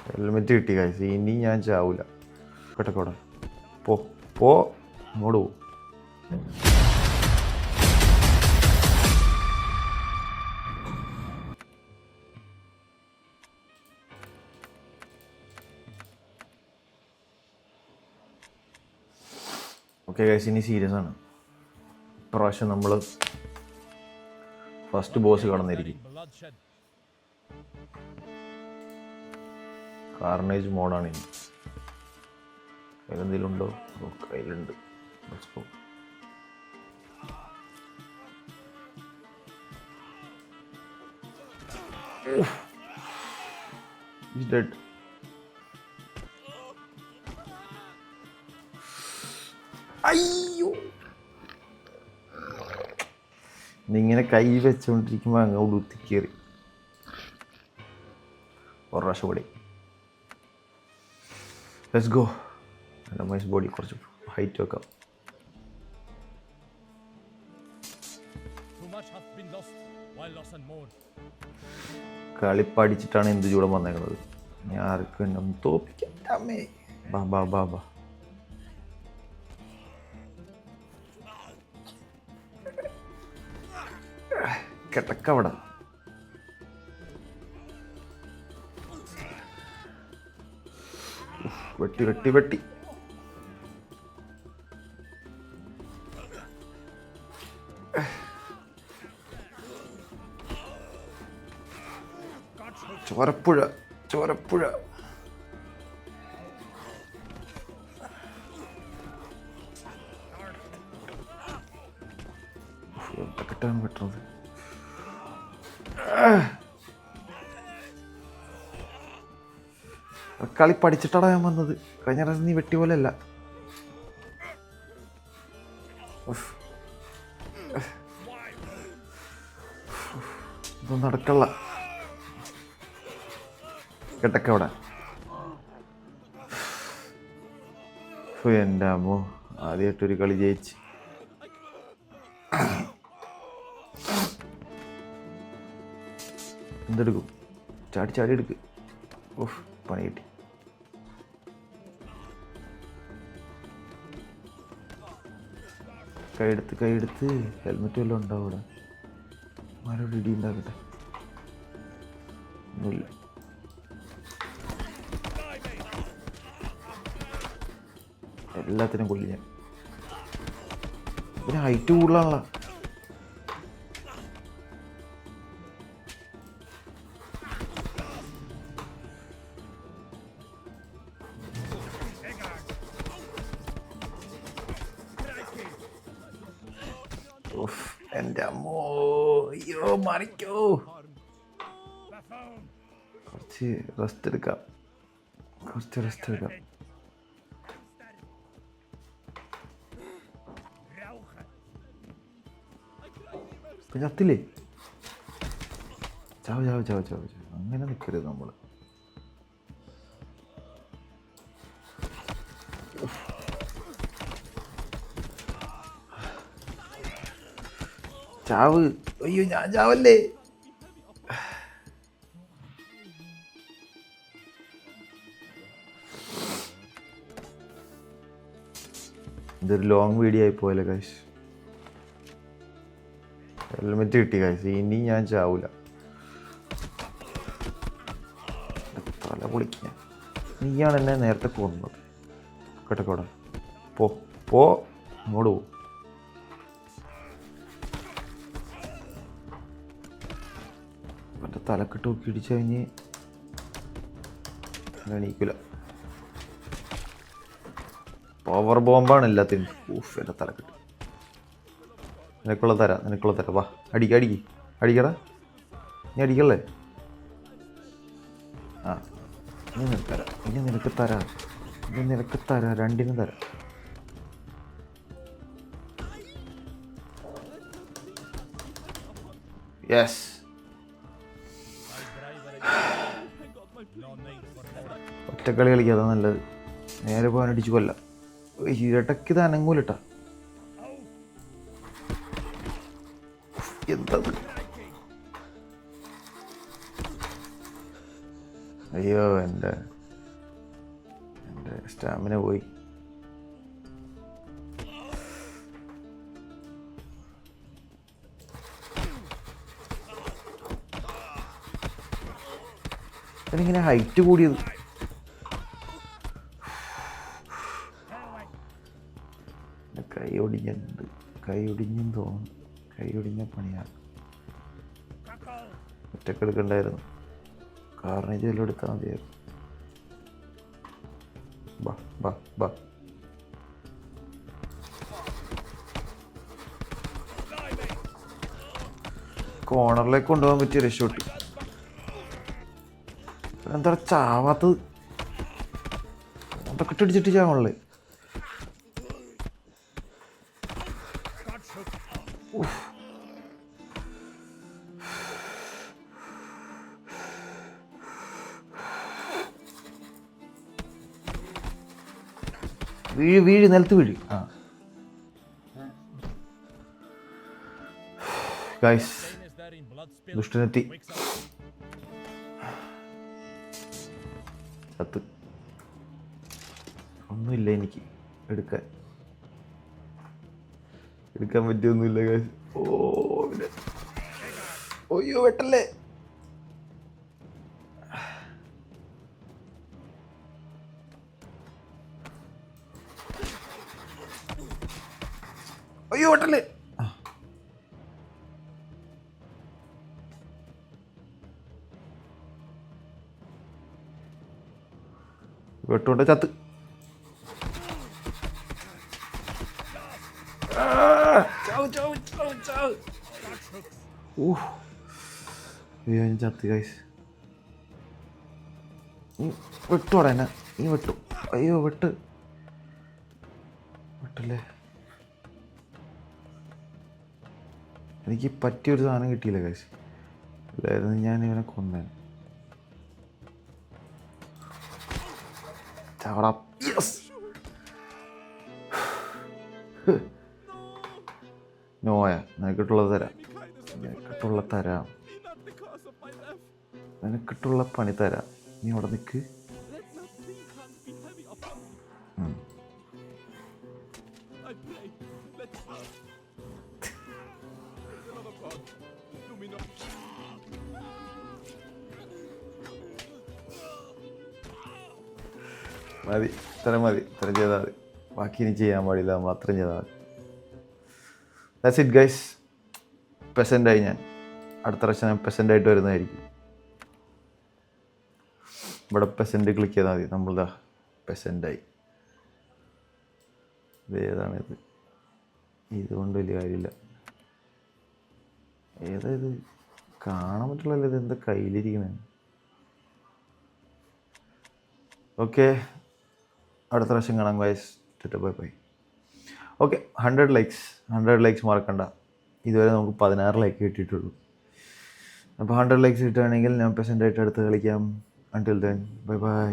Helmet കിട്ടി കാശ്. ഇനി ഞാൻ ചാവൂല. കേട്ടക്കോടെ പോ പോ അങ്ങോട്ട് പോ. ഓക്കെ കാശ്, ഇനി സീരിയസ് ആണ്. ഇപ്രാവശ്യം നമ്മൾ ഫസ്റ്റ് ബോസ് കടന്നിരിക്കും. കാർണേജ് മോഡാണ് ഇനി. അതിലെന്തെങ്കിലും ഉണ്ടോ? കയ്യിലുണ്ട്. അയ്യോ, ഇങ്ങനെ കൈ വെച്ചുകൊണ്ടിരിക്കുമ്പോൾ അങ്ങോട്ട് ഉത്തിക്കേറി ഒരു പ്രാവശ്യം കൂടി. Let's go. എൻ്റെ മൈസ് ബോഡി കുറച്ച് ഹൈറ്റ് വെക്കാം. കളി പഠിച്ചിട്ടാണ് എന്ത് ചൂടം വന്നേക്കുന്നത്. ഞാൻ ആർക്കും എന്നെ ഒന്ന് തോപ്പിക്കാം. ബാ ബാ ബാ ബാ. കിടക്കവിടെ. വെട്ടി വെട്ടി വെട്ടി. ചോരപ്പുഴ ചോരപ്പുഴ. എന്തൊക്കെട്ടാണ് വെട്ടുന്നത്. കളി പഠിച്ചിട്ടാണ് ഞാൻ വന്നത്. കഴിഞ്ഞ പ്രാവശ്യം നീ വെട്ടി പോലെ അല്ല. ഇതൊന്നും നടക്കല്ല. കിടക്കവിടെ. എൻ്റെ അമ്മോ, ആദ്യമായിട്ടൊരു കളി ജയിച്ച്. എന്തെടുക്കും? ചാടി ചാടി എടുക്ക്. ഓഹ്, പണി കിട്ടി. കൈയെടുത്ത് ഹെൽമെറ്റ് വല്ലതും ഉണ്ടാവും ഇവിടെ. ആരോട് ഇടി ഉണ്ടാക്കട്ടെ. ഒന്നുമില്ല. എല്ലാത്തിനും കൊല്ലി ഞാൻ. പിന്നെ ഹൈറ്റ് കൂടുതലാണല്ലോ. എൻ്റെ അമ്മോ, അയ്യോ മറിക്കോ. കുറച്ച് റെസ്റ്റ് എടുക്കാം. ഇപ്പം ചത്തില്ലേ? ചാവ്. അങ്ങനെ നിൽക്കരുത് നമ്മൾ. ചാവ്. അയ്യോ, ഞാൻ ചാവല്ലേ. ഇതൊരു ലോങ് വീഡിയോ ആയി പോയല്ലേ കാശ്. ഹെൽമെറ്റ് കിട്ടി കാശ്. ഇനി ഞാൻ ചാവൂല. തല പൊളിക്കാൻ. നീയാണ് എന്നെ നേരത്തെ കൊന്നത്. കേട്ടക്കോടെ പോ പോ അങ്ങോട്ട് പോ. എൻ്റെ തലക്കെട്ട് നോക്കി ഇടിച്ചു കഴിഞ്ഞ് എണീക്കില്ല. പവർ ബോംബാണ് എല്ലാത്തിനും. ഊഫ്, എൻ്റെ തലക്കെട്ട്. നിനക്കുള്ള തരാം. വാ, അടിക്കടാ. നീ അടിക്കല്ലേ? ആ, ഇനി നിനക്ക് തരാം. രണ്ടിനും തരാം. യെസ്. ഒറ്റക്കളി കളിക്കാതെ നല്ലത്. നേരെ പോകാൻ അടിച്ചു കൊല്ലാം. ഇരട്ടക്ക് ഇത് അനങ്ങൂലട്ടാ. എന്തത്? അയ്യോ എൻ്റെ സ്റ്റാമിന പോയി. എനിക്കിങ്ങനെ ഹൈറ്റ് കൂടിയത്. കൈ ഒടിഞ്ഞിട്ടുണ്ട്, കൈ ഒടിഞ്ഞെന്ന് തോന്നുന്നു. കൈ ഒടിഞ്ഞ പണിയാണ്. ഒറ്റക്കെടുക്കണ്ടായിരുന്നു, കാർണേജ് വല്ലതും എടുത്താൽ മതിയായിരുന്നു. ബാ ബാ ബാ. കോർണറിലേക്ക് കൊണ്ടുപോകാൻ പറ്റിയ രക്ഷോട്ടി. എന്താ ചാവാത്തത്? അതൊക്കെ ഇട്ടിടിച്ചിട്ട് ചാവണല്ലേ. വീഴ് നിലത്ത് വീഴ്. ആ ഗൈസ്, ദുഷ്ടനെത്തി. ചത്ത്. ഒന്നുമില്ല എനിക്ക് എടുക്കാൻ പറ്റിയൊന്നുമില്ല ഗൈസ്. ഓ പിന്നെ ഒയ്യോ വെട്ടല്ലേ. അയ്യോ വെട്ടല്ലേ. വെട്ടുകൊണ്ട് ചത്ത്. അയ്യോ ഞാൻ ചത്ത് ഗൈസ്. വെട്ടോടെ എന്നെ, നീ വെട്ടു. അയ്യോ വെട്ടല്ലേ. എനിക്ക് പറ്റിയൊരു സാധനം കിട്ടിയില്ല ഗൈസ്. അല്ലായിരുന്നു ഞാൻ ഇവനെ കൊന്നേ. ചാടാ. നോയ, നിനക്കിട്ടുള്ളത് തരാം. നിനക്കിട്ടുള്ള പണി തരാം. നീ അവിടെ നിൽക്ക്. മതി, ഇത്രയും ചെയ്താൽ മതി. ബാക്കി ഇനി ചെയ്യാൻ പാടില്ല, നമ്മൾ അത്രയും ചെയ്താൽ മതി. That's it guys. പെസൻ്റായി ഞാൻ. അടുത്ത പ്രാവശ്യം ഞാൻ പെസൻ്റായിട്ട് വരുന്നതായിരിക്കും. ഇവിടെ പെസൻ്റ് ക്ലിക്ക് ചെയ്താൽ മതി. നമ്മളിതാ പെസൻ്റായി. ഇതേതാണിത്? ഇതുകൊണ്ട് വലിയ കാര്യമില്ല. ഏതായത് കാണാൻ പറ്റുള്ളല്ലോ. ഇത് എന്താ കയ്യിലിരിക്കണേ? ഓക്കെ, അടുത്ത പ്രാവശ്യം കാണാം guys. Bye bye. Okay, 100 likes മറക്കണ്ട. ഇതുവരെ നമുക്ക് 16 ലൈക്ക് കിട്ടിയിട്ടുള്ളൂ. അപ്പോൾ 100 ലൈക്സ് കിട്ടുകയാണെങ്കിൽ ഞാൻ പെസൻ്റായിട്ട് അടുത്ത് കളിക്കാം. Until then bye bye.